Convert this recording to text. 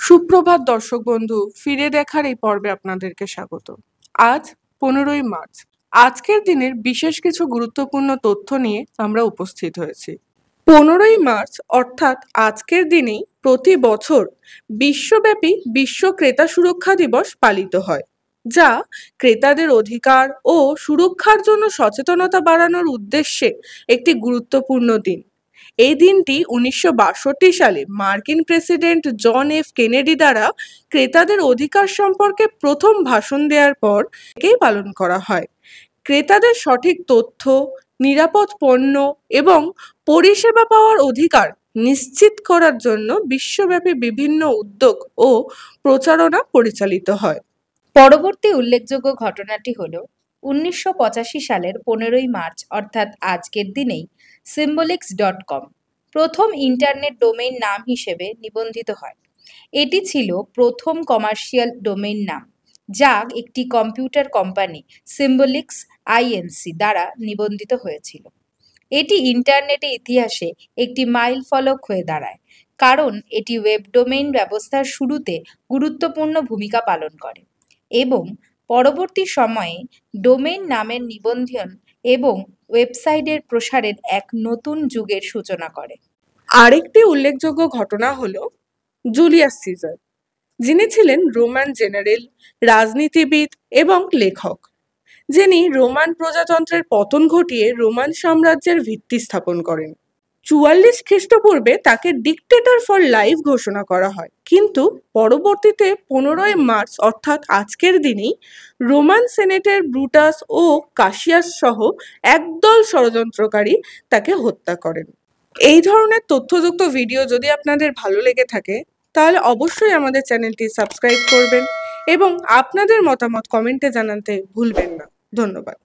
সুপ্রভাত দর্শক বন্ধু, ফিরে দেখার এই পর্বে আপনাদেরকে স্বাগত। আজ 15ই মার্চ। আজকের দিনের বিশেষ কিছু গুরুত্বপূর্ণ তথ্য নিয়ে আমরা উপস্থিত হয়েছি। 15ই মার্চ অর্থাৎ আজকের দিনেই প্রতি বছর বিশ্বব্যাপী বিশ্ব ক্রেতা সুরক্ষা দিবস পালিত হয়, যা ক্রেতাদের অধিকার ও সুরক্ষার জন্য সচেতনতা বাড়ানোর উদ্দেশ্যে একটি গুরুত্বপূর্ণ দিন। এই দিনটি 1962 সালে মার্কিন প্রেসিডেন্ট জন এফ কেনেডি দ্বারা ক্রেতাদের অধিকার সম্পর্কে প্রথম ভাষণ দেওয়ার পর থেকেই পালন করা হয়। ক্রেতাদের সঠিক তথ্য, নিরাপদ পণ্য এবং পরিষেবা পাওয়ার অধিকার নিশ্চিত করার জন্য বিশ্বব্যাপী বিভিন্ন উদ্যোগ ও প্রচারণা পরিচালিত হয়। পরবর্তী উল্লেখযোগ্য ঘটনাটি হল 1985 সালের 15ই মার্চ অর্থাৎ আজকের দিনেই symbolics.com প্রথম ইন্টারনেট ডোমেইন নাম হিসেবে নিবন্ধিত হয়। এটি ছিল প্রথম কমার্শিয়াল ডোমেইন নাম, যা একটি কম্পিউটার কোম্পানি সিম্বলিক্স আইএনসি দ্বারা নিবন্ধিত হয়েছিল। এটি ইন্টারনেটের ইতিহাসে একটি মাইলফলক হয়ে দাঁড়ায়, কারণ এটি ওয়েব ডোমেইন ব্যবস্থার শুরুতে গুরুত্বপূর্ণ ভূমিকা পালন করে এবং পরবর্তী সময়ে ডোমেইন নামের নিবন্ধন এবং ওয়েবসাইটের প্রসারের এক নতুন যুগের সূচনা করে। আরেকটি উল্লেখযোগ্য ঘটনা হলো জুলিয়াস সিজার, যিনি ছিলেন রোমান জেনারেল, রাজনীতিবিদ এবং লেখক, যিনি রোমান প্রজাতন্ত্রের পতন ঘটিয়ে রোমান সাম্রাজ্যের ভিত্তি স্থাপন করেন। 44 খ্রিস্টপূর্বে তাকে ডিক্টেটর ফর লাইফ ঘোষণা করা হয়, কিন্তু পরবর্তীতে 15ই মার্চ অর্থাৎ আজকের দিনেই রোমান সেনেটের ব্রুটাস ও কাশিয়াস সহ একদল ষড়যন্ত্রকারী তাকে হত্যা করেন। এই ধরনের তথ্যযুক্ত ভিডিও যদি আপনাদের ভালো লেগে থাকে তাহলে অবশ্যই আমাদের চ্যানেলটি সাবস্ক্রাইব করবেন এবং আপনাদের মতামত কমেন্টে জানাতে ভুলবেন না। ধন্যবাদ।